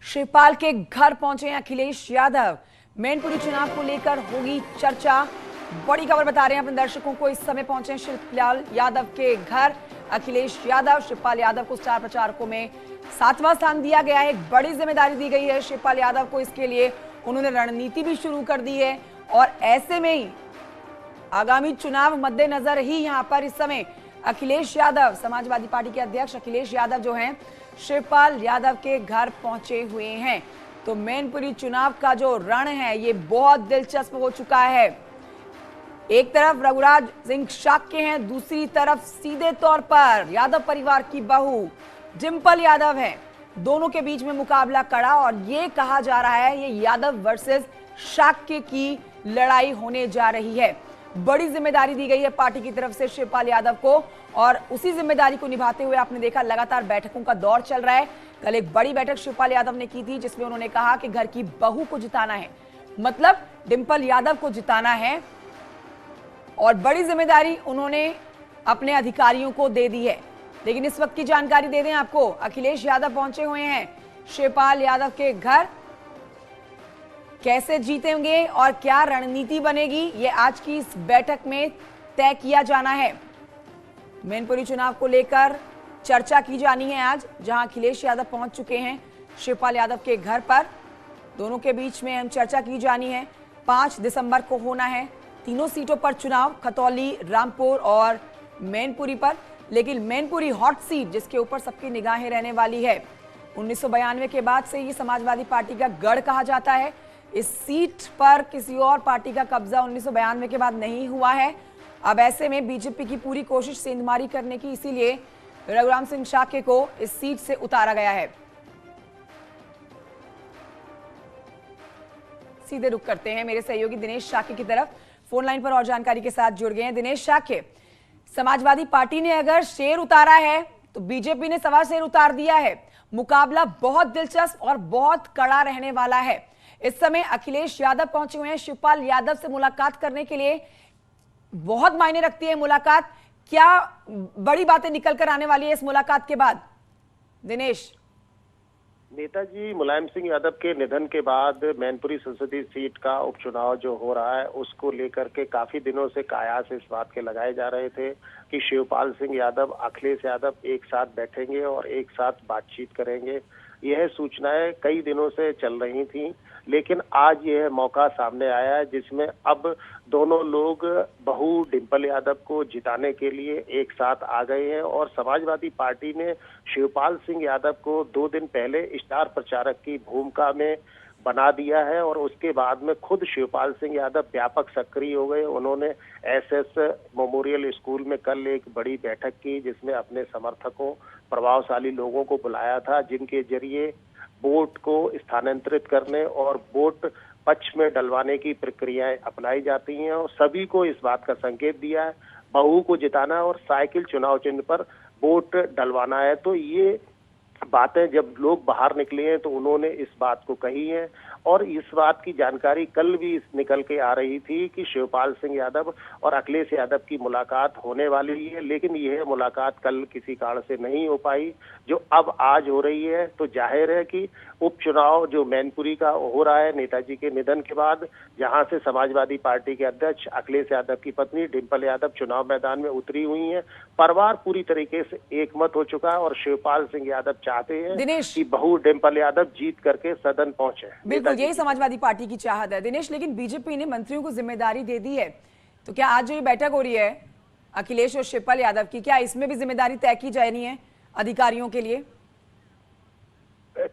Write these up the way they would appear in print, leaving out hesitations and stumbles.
शिवपाल के घर पहुंचे अखिलेश यादव। मैनपुरी चुनाव को लेकर होगी चर्चा। बड़ी खबर बता रहे हैं अपने दर्शकों को। इस समय पहुंचे शिवपाल यादव के घर अखिलेश यादव। शिवपाल यादव को स्टार प्रचारकों में 7वां स्थान दिया गया है। एक बड़ी जिम्मेदारी दी गई है शिवपाल यादव को। इसके लिए उन्होंने रणनीति भी शुरू कर दी है और ऐसे में ही आगामी चुनाव मद्देनजर ही यहां पर इस समय अखिलेश यादव, समाजवादी पार्टी के अध्यक्ष अखिलेश यादव जो हैं, शिवपाल यादव के घर पहुंचे हुए हैं। तो मैनपुरी चुनाव का जो रण है ये बहुत दिलचस्प हो चुका है। एक तरफ रघुराज सिंह शाक्य हैं, दूसरी तरफ सीधे तौर पर यादव परिवार की बहू डिंपल यादव है। दोनों के बीच में मुकाबला कड़ा और ये कहा जा रहा है ये यादव वर्सेस शाक्य की लड़ाई होने जा रही है। बड़ी जिम्मेदारी दी गई है पार्टी की तरफ से शिवपाल यादव को और उसी जिम्मेदारी को निभाते हुए आपने देखा लगातार बैठकों का दौर चल रहा है। कल एक बड़ी बैठक शिवपाल यादव ने की थी जिसमें उन्होंने कहा कि घर की बहू को जिताना है, मतलब डिंपल यादव को जिताना है और बड़ी जिम्मेदारी उन्होंने अपने अधिकारियों को दे दी है। लेकिन इस वक्त की जानकारी दे दें आपको, अखिलेश यादव पहुंचे हुए हैं शिवपाल यादव के घर। कैसे जीतेंगे और क्या रणनीति बनेगी ये आज की इस बैठक में तय किया जाना है। मैनपुरी चुनाव को लेकर चर्चा की जानी है आज, जहां अखिलेश यादव पहुंच चुके हैं शिवपाल यादव के घर पर। दोनों के बीच में हम चर्चा की जानी है। 5 दिसंबर को होना है तीनों सीटों पर चुनाव, खतौली, रामपुर और मैनपुरी पर। लेकिन मैनपुरी हॉट सीट जिसके ऊपर सबकी निगाहें रहने वाली है। 1992 के बाद से ये समाजवादी पार्टी का गढ़ कहा जाता है। इस सीट पर किसी और पार्टी का कब्जा 1992 के बाद नहीं हुआ है। अब ऐसे में बीजेपी की पूरी कोशिश सेंधमारी करने की, इसीलिए रघुराम सिंह शाक्य को इस सीट से उतारा गया है। सीधे रुख करते हैं मेरे सहयोगी दिनेश शाक्य की तरफ, फोन लाइन पर और जानकारी के साथ जुड़ गए हैं। दिनेश शाक्य, समाजवादी पार्टी ने अगर शेर उतारा है तो बीजेपी ने सवा शेर उतार दिया है। मुकाबला बहुत दिलचस्प और बहुत कड़ा रहने वाला है। इस समय अखिलेश यादव पहुंचे हुए हैं शिवपाल यादव से मुलाकात करने के लिए। बहुत मायने रखती है मुलाकात, क्या बड़ी बातें निकल कर आने वाली है इस मुलाकात के बाद? दिनेश, नेताजी मुलायम सिंह यादव के निधन के बाद मैनपुरी संसदीय सीट का उपचुनाव जो हो रहा है उसको लेकर के काफी दिनों से कयास इस बात के लगाए जा रहे थे कि शिवपाल सिंह यादव, अखिलेश यादव एक साथ बैठेंगे और एक साथ बातचीत करेंगे। यह सूचनाएं कई दिनों से चल रही थी, लेकिन आज यह मौका सामने आया है जिसमें अब दोनों लोग बहू डिंपल यादव को जिताने के लिए एक साथ आ गए हैं। और समाजवादी पार्टी ने शिवपाल सिंह यादव को 2 दिन पहले स्टार प्रचारक की भूमिका में बना दिया है और उसके बाद में खुद शिवपाल सिंह यादव व्यापक सक्रिय हो गए। उन्होंने एसएस मेमोरियल स्कूल में कल एक बड़ी बैठक की जिसमें अपने समर्थकों, प्रभावशाली लोगों को बुलाया था, जिनके जरिए वोट को स्थानांतरित करने और वोट पक्ष में डलवाने की प्रक्रियाएं अपनाई जाती हैं और सभी को इस बात का संकेत दिया है बहू को जिताना और साइकिल चुनाव चिन्ह पर वोट डलवाना है। तो ये बातें जब लोग बाहर निकले हैं तो उन्होंने इस बात को कही है और इस बात की जानकारी कल भी निकल के आ रही थी कि शिवपाल सिंह यादव और अखिलेश यादव की मुलाकात होने वाली है। लेकिन यह मुलाकात कल किसी कारण से नहीं हो पाई जो अब आज हो रही है। तो जाहिर है कि उपचुनाव जो मैनपुरी का हो रहा है नेताजी के निधन के बाद, जहां से समाजवादी पार्टी के अध्यक्ष अखिलेश यादव की पत्नी डिंपल यादव चुनाव मैदान में उतरी हुई है। परिवार पूरी तरीके से एकमत हो चुका है और शिवपाल सिंह यादव चाहते हैं कि बहू डिंपल यादव जीत करके सदन पहुंचे। बिल्कुल यही समाजवादी पार्टी की चाहत है दिनेश। लेकिन बीजेपी ने मंत्रियों को जिम्मेदारी दे दी है, तो क्या आज जो ये बैठक हो रही है अखिलेश और शिवपाल यादव की, क्या इसमें भी जिम्मेदारी तय की जानी है अधिकारियों के लिए?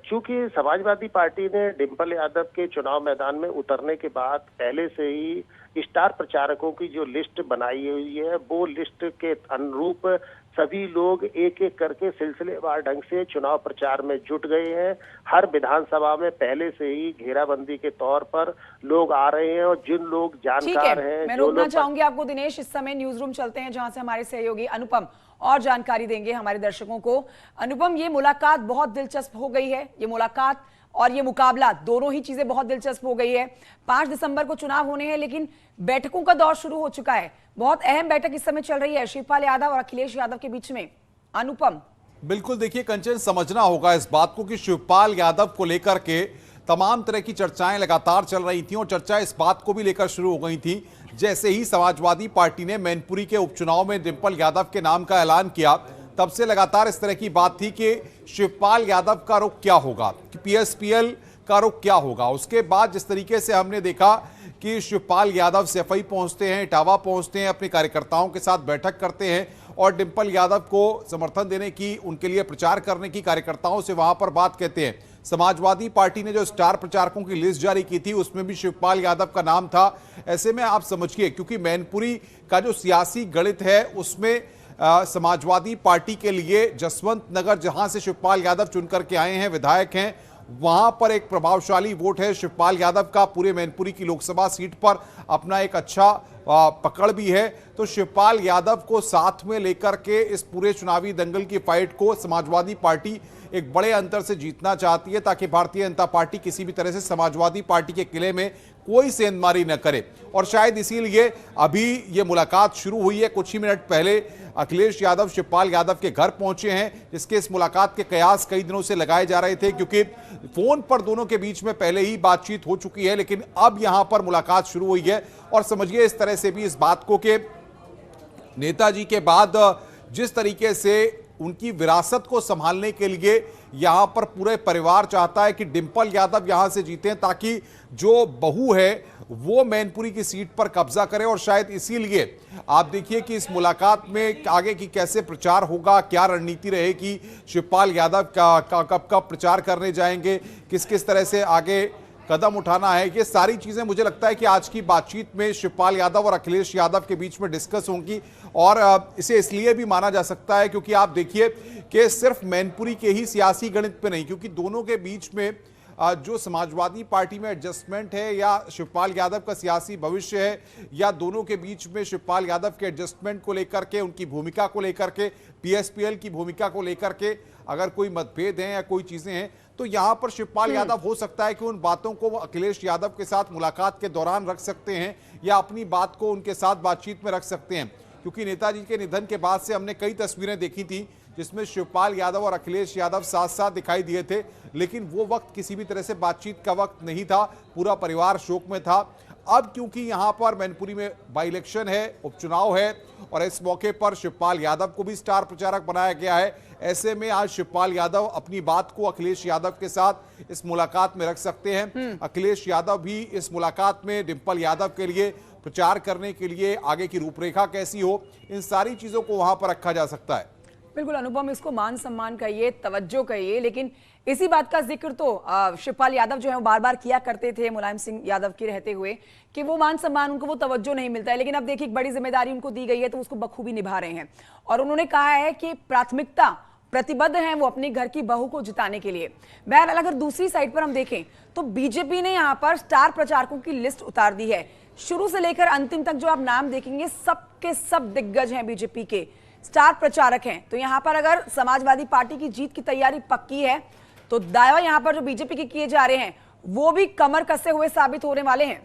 चूंकि समाजवादी पार्टी ने डिंपल यादव के चुनाव मैदान में उतरने के बाद पहले से ही स्टार प्रचारकों की जो लिस्ट बनाई हुई है वो लिस्ट के अनुरूप सभी लोग एक एक करके सिलसिलेवार ढंग से चुनाव प्रचार में जुट गए हैं। हर विधानसभा में पहले से ही घेराबंदी के तौर पर लोग आ रहे हैं और जिन लोग जानकार हैं, मैं रोकना चाहूंगी आपको दिनेश। इस समय न्यूज रूम चलते हैं जहां से हमारे सहयोगी अनुपम और जानकारी देंगे हमारे दर्शकों को। अनुपम, ये मुलाकात बहुत दिलचस्प हो गई है। ये मुलाकात और ये मुकाबला, दोनों ही चीजें बहुत दिलचस्प हो गई है। 5 दिसंबर को चुनाव होने हैं लेकिन बैठकों का दौर शुरू हो चुका है। बहुत अहम बैठक इस समय चल रही है शिवपाल यादव और अखिलेश यादव के बीच में। अनुपम, बिल्कुल, देखिए कंचन, समझना होगा इस बात को कि शिवपाल यादव को लेकर के तमाम तरह की चर्चाएं लगातार चल रही थी और चर्चा इस बात को भी लेकर शुरू हो गई थी जैसे ही समाजवादी पार्टी ने मैनपुरी के उपचुनाव में डिंपल यादव के नाम का ऐलान किया। तब से लगातार इस तरह की बात थी कि शिवपाल यादव का रुख क्या होगा, कि पीएसपीएल का रुख क्या होगा। उसके बाद जिस तरीके से हमने देखा कि शिवपाल यादव सैफई पहुंचते हैं, इटावा पहुंचते हैं, अपने कार्यकर्ताओं के साथ बैठक करते हैं और डिंपल यादव को समर्थन देने की, उनके लिए प्रचार करने की कार्यकर्ताओं से वहां पर बात कहते हैं। समाजवादी पार्टी ने जो स्टार प्रचारकों की लिस्ट जारी की थी उसमें भी शिवपाल यादव का नाम था। ऐसे में आप समझिए, क्योंकि मैनपुरी का जो सियासी गणित है उसमें समाजवादी पार्टी के लिए जसवंत नगर, जहां से शिवपाल यादव चुनकर के आए हैं, विधायक हैं, वहां पर एक प्रभावशाली वोट है शिवपाल यादव का। पूरे मैनपुरी की लोकसभा सीट पर अपना एक अच्छा पकड़ भी है। तो शिवपाल यादव को साथ में लेकर के इस पूरे चुनावी दंगल की फाइट को समाजवादी पार्टी एक बड़े अंतर से जीतना चाहती है, ताकि भारतीय जनता पार्टी किसी भी तरह से समाजवादी पार्टी के किले में कोई सेंधमारी न करे। और शायद इसीलिए अभी ये मुलाकात शुरू हुई है। कुछ ही मिनट पहले अखिलेश यादव शिवपाल यादव के घर पहुंचे हैं, जिसके इस मुलाकात के कयास कई दिनों से लगाए जा रहे थे, क्योंकि फोन पर दोनों के बीच में पहले ही बातचीत हो चुकी है, लेकिन अब यहां पर मुलाकात शुरू हुई है। और समझिए इस तरह से भी इस बात को कि नेताजी के बाद जिस तरीके से उनकी विरासत को संभालने के लिए यहां पर पूरे परिवार चाहता है कि डिंपल यादव यहां से जीतें, ताकि जो बहू है वो मैनपुरी की सीट पर कब्जा करे। और शायद इसीलिए आप देखिए कि इस मुलाकात में आगे की कैसे प्रचार होगा, क्या रणनीति रहेगी, शिवपाल यादव का कब कब प्रचार करने जाएंगे, किस किस तरह से आगे कदम उठाना है, ये सारी चीजें मुझे लगता है कि आज की बातचीत में शिवपाल यादव और अखिलेश यादव के बीच में डिस्कस होंगी। और इसे इसलिए भी माना जा सकता है क्योंकि आप देखिए कि सिर्फ मैनपुरी के ही सियासी गणित पे नहीं, क्योंकि दोनों के बीच में जो समाजवादी पार्टी में एडजस्टमेंट है या शिवपाल यादव का सियासी भविष्य है, या दोनों के बीच में शिवपाल यादव के एडजस्टमेंट को लेकर के, उनकी भूमिका को लेकर के, पीएसपीएल की भूमिका को लेकर के अगर कोई मतभेद हैं या कोई चीजें हैं, तो यहां पर शिवपाल यादव हो सकता है कि उन बातों को वो अखिलेश यादव के साथ मुलाकात के दौरान रख सकते हैं या अपनी बात को उनके साथ बातचीत में रख सकते हैं। क्योंकि नेताजी के निधन के बाद से हमने कई तस्वीरें देखी थी जिसमें शिवपाल यादव और अखिलेश यादव साथ साथ दिखाई दिए थे, लेकिन वो वक्त किसी भी तरह से बातचीत का वक्त नहीं था, पूरा परिवार शोक में था। अब क्योंकि यहां पर मैनपुरी में बाई इलेक्शन है, उपचुनाव है, और इस मौके पर शिवपाल यादव को भी स्टार प्रचारक बनाया गया है, ऐसे में आज शिवपाल यादव अपनी बात को अखिलेश यादव के साथ इस मुलाकात में रख सकते हैं। अखिलेश यादव भी इस मुलाकात में डिंपल यादव के लिए प्रचार करने के लिए आगे की रूपरेखा कैसी हो, इन सारी चीजों को वहां पर रखा जा सकता है। बिल्कुल अनुपम, इसको मान सम्मान कहिए, तवज्जो कहिए, लेकिन इसी बात का जिक्र तो शिवपाल यादव जो है वो बार बार किया करते थे मुलायम सिंह यादव के रहते हुए, कि वो मान सम्मान, उनको वो तवज्जो नहीं मिलता है। लेकिन अब देखिए एक बड़ी जिम्मेदारी उनको दी गई है तो उसको बखूबी निभा रहे हैं। और उन्होंने कहा है कि प्राथमिकता, प्रतिबद्ध हैं वो अपनी घर की बहू को जिताने के लिए। बहरहाल अगर दूसरी साइड पर हम देखें तो बीजेपी ने यहाँ पर स्टार प्रचारकों की लिस्ट उतार दी है। शुरू से लेकर अंतिम तक जो आप नाम देखेंगे सबके सब दिग्गज हैं, बीजेपी के स्टार प्रचारक हैं। तो यहां पर अगर समाजवादी पार्टी की जीत की तैयारी पक्की है तो दावा यहां पर जो बीजेपी के किए जा रहे हैं वो भी कमर कसे हुए साबित होने वाले हैं।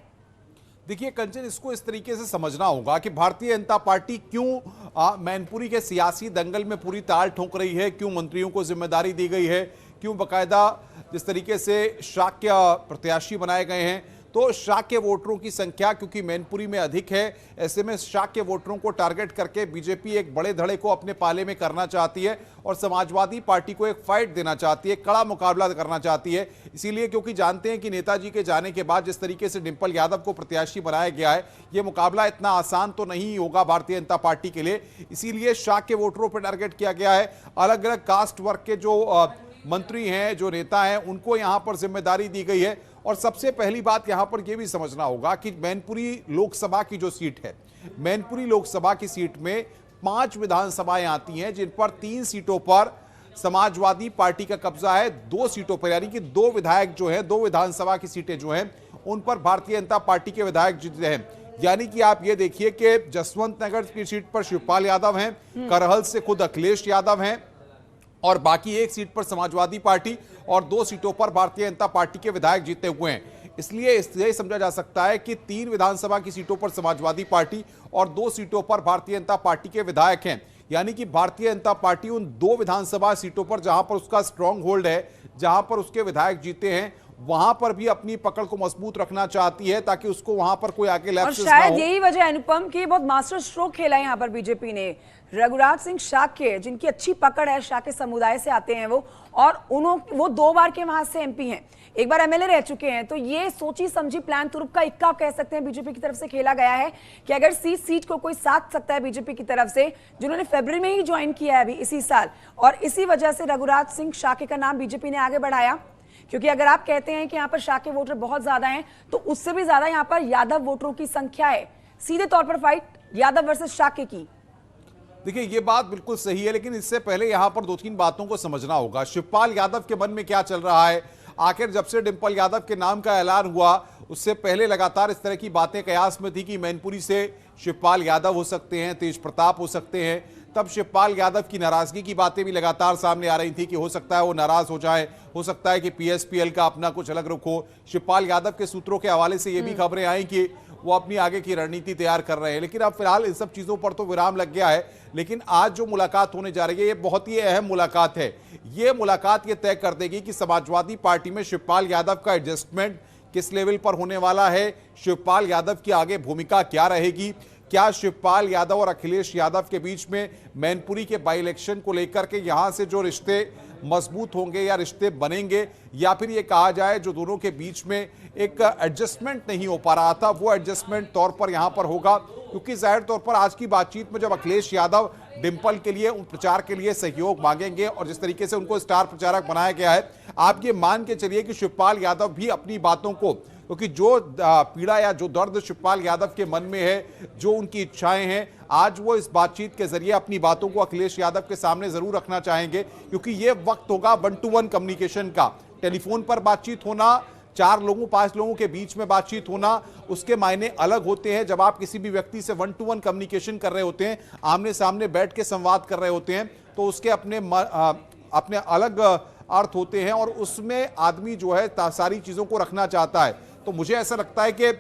देखिए कंचन, इसको इस तरीके से समझना होगा कि भारतीय जनता पार्टी क्यों मैनपुरी के सियासी दंगल में पूरी ताल ठोक रही है, क्यों मंत्रियों को जिम्मेदारी दी गई है, क्यों बकायदा जिस तरीके से शाक्य प्रत्याशी बनाए गए हैं। तो शाक्य वोटरों की संख्या क्योंकि मैनपुरी में अधिक है, ऐसे में शाक्य वोटरों को टारगेट करके बीजेपी एक बड़े धड़े को अपने पाले में करना चाहती है और समाजवादी पार्टी को एक फाइट देना चाहती है, कड़ा मुकाबला करना चाहती है। इसीलिए क्योंकि जानते हैं कि नेताजी के जाने के बाद जिस तरीके से डिंपल यादव को प्रत्याशी बनाया गया है, यह मुकाबला इतना आसान तो नहीं होगा भारतीय जनता पार्टी के लिए। इसीलिए शाक्य वोटरों पर टारगेट किया गया है। अलग अलग कास्ट वर्ग के जो मंत्री हैं, जो नेता हैं, उनको यहां पर जिम्मेदारी दी गई है। और सबसे पहली बात यहां पर यह भी समझना होगा कि मैनपुरी लोकसभा की जो सीट है, मैनपुरी लोकसभा की सीट में 5 विधानसभाएं आती हैं, जिन पर 3 सीटों पर समाजवादी पार्टी का कब्जा है, 2 सीटों पर यानी कि 2 विधायक जो हैं, 2 विधानसभा की सीटें जो हैं उन पर भारतीय जनता पार्टी के विधायक जीते हैं। यानी कि आप ये देखिए कि जसवंत नगर की सीट पर शिवपाल यादव हैं, करहल से खुद अखिलेश यादव हैं, और बाकी 1 सीट पर समाजवादी पार्टी और 2 सीटों पर भारतीय जनता पार्टी के विधायक जीते हुए हैं। इसलिए यह समझा जा सकता है कि 3 विधानसभा की सीटों पर समाजवादी पार्टी और 2 सीटों पर भारतीय जनता पार्टी के विधायक हैं। यानी कि भारतीय जनता पार्टी उन 2 विधानसभा सीटों पर जहां पर उसका स्ट्रांग होल्ड है, जहां पर उसके विधायक जीते हैं, वहां पर भी अपनी पकड़ को मजबूत रखना चाहती है ताकि उसको वहां पर कोई आगे लैप्सेस ना हो। शायद यही वजह अनुपम की बहुत मास्टर स्ट्रोक खेला है यहाँ पर बीजेपी ने। रघुराज सिंह शाक्य, जिनकी अच्छी पकड़ है, शाक्य समुदाय से आते हैं वो, और वो 2 बार के वहां से एमपी हैं, 1 बार एमएलए रह चुके हैं। तो ये सोची समझी प्लान तुरुप का इक्का कह सकते हैं बीजेपी की तरफ से खेला गया है कि अगर सीट को कोई साथ सकता है बीजेपी की तरफ से, जिन्होंने फरवरी में ही ज्वाइन किया है अभी इसी साल, और इसी वजह से रघुराज सिंह शाक्य का नाम बीजेपी ने आगे बढ़ाया। क्योंकि अगर आप कहते हैं कि यहाँ पर शाक्य वोटर बहुत ज्यादा हैं, तो उससे भी ज्यादा यहाँ पर यादव वोटरों की संख्या है। सीधे तौर पर फाइट यादव वर्सेस शाक्य की। देखिए, ये बात बिल्कुल सही है, लेकिन इससे पहले यहां पर 2-3 बातों को समझना होगा। शिवपाल यादव के मन में क्या चल रहा है? आखिर जब से डिंपल यादव के नाम का ऐलान हुआ, उससे पहले लगातार इस तरह की बातें कयास में थी कि मैनपुरी से शिवपाल यादव हो सकते हैं, तेज प्रताप हो सकते हैं। तब शिवपाल यादव की नाराजगी की बातें भी लगातार सामने आ रही थी कि हो सकता है वो नाराज हो जाए, हो सकता है कि पीएसपीएल का अपना कुछ अलग रुख हो। शिवपाल यादव के सूत्रों के हवाले से ये भी खबरें आई कि वो अपनी आगे की रणनीति तैयार कर रहे हैं। लेकिन अब फिलहाल इन सब चीजों पर तो विराम लग गया है। लेकिन आज जो मुलाकात होने जा रही है, ये बहुत ही अहम मुलाकात है। ये मुलाकात ये तय कर देगी कि समाजवादी पार्टी में शिवपाल यादव का एडजस्टमेंट किस लेवल पर होने वाला है, शिवपाल यादव की आगे भूमिका क्या रहेगी। क्या शिवपाल यादव और अखिलेश यादव के बीच में मैनपुरी के बाई इलेक्शन को लेकर के यहां से जो रिश्ते मजबूत होंगे या रिश्ते बनेंगे, या फिर ये कहा जाए जो दोनों के बीच में एक एडजस्टमेंट नहीं हो पा रहा था, वो एडजस्टमेंट तौर पर यहां पर होगा। क्योंकि जाहिर तौर पर आज की बातचीत में जब अखिलेश यादव डिंपल के लिए उन प्रचार के लिए सहयोग मांगेंगे और जिस तरीके से उनको स्टार प्रचारक बनाया गया है, आप ये मान के चलिए कि शिवपाल यादव भी अपनी बातों को, क्योंकि जो पीड़ा या जो दर्द शिवपाल यादव के मन में है, जो उनकी इच्छाएं हैं, आज वो इस बातचीत के जरिए अपनी बातों को अखिलेश यादव के सामने जरूर रखना चाहेंगे। क्योंकि ये वक्त होगा 1-to-1 कम्युनिकेशन का। टेलीफोन पर बातचीत होना, 4 लोगों 5 लोगों के बीच में बातचीत होना, उसके मायने अलग होते हैं। जब आप किसी भी व्यक्ति से 1-to-1 कम्युनिकेशन कर रहे होते हैं, आमने सामने बैठ के संवाद कर रहे होते हैं, तो उसके अपने अलग अर्थ होते हैं और उसमें आदमी जो है सारी चीजों को रखना चाहता है। तो मुझे ऐसा लगता है कि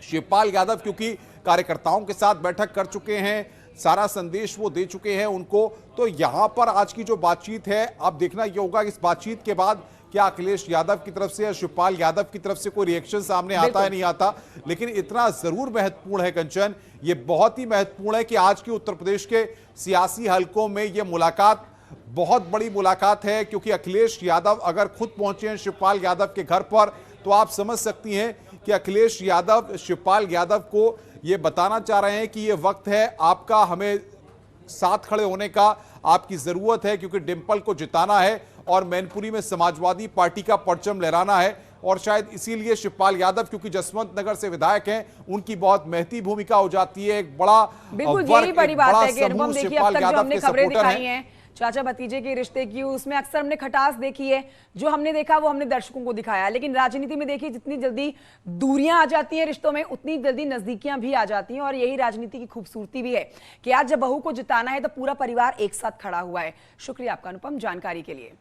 शिवपाल यादव क्योंकि कार्यकर्ताओं के साथ बैठक कर चुके हैं, सारा संदेश वो दे चुके हैं उनको, तो यहां पर आज की जो बातचीत है, अब देखना यह होगा कि इस बातचीत के बाद क्या अखिलेश यादव की तरफ से या शिवपाल यादव की तरफ से कोई रिएक्शन सामने आता है नहीं आता। लेकिन इतना जरूर महत्वपूर्ण है कंचन, ये बहुत ही महत्वपूर्ण है कि आज की उत्तर प्रदेश के सियासी हलकों में ये मुलाकात बहुत बड़ी मुलाकात है। क्योंकि अखिलेश यादव अगर खुद पहुंचे हैं शिवपाल यादव के घर पर, तो आप समझ सकती हैं कि अखिलेश यादव शिवपाल यादव को ये बताना चाह रहे हैं कि ये वक्त है आपका, हमें साथ खड़े होने का आपकी जरूरत है, क्योंकि डिंपल को जिताना है और मैनपुरी में समाजवादी पार्टी का परचम लहराना है। और शायद इसीलिए शिवपाल यादव, क्योंकि जसवंत नगर से विधायक हैं, उनकी बहुत महती भूमिका हो जाती है। एक बड़ा बिल्कुल यही बड़ी बात है कि अनुपम देखिए, अब तक जो हमने खबरें दिखाई हैं चाचा भतीजे के रिश्ते की, उसमें अक्सर हमने खटास देखी है। जो हमने देखा वो हमने दर्शकों को दिखाया। लेकिन राजनीति में देखिए, जितनी जल्दी दूरियां आ जाती हैं रिश्तों में, उतनी जल्दी नजदीकियां भी आ जाती हैं। और यही राजनीति की खूबसूरती भी है कि आज जब बहू को जिताना है तो पूरा परिवार एक साथ खड़ा हुआ है। शुक्रिया आपका अनुपम जानकारी के लिए।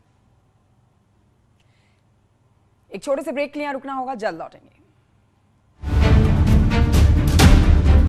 एक छोटे से ब्रेक के लिए रुकना होगा, जल्द लौटेंगे।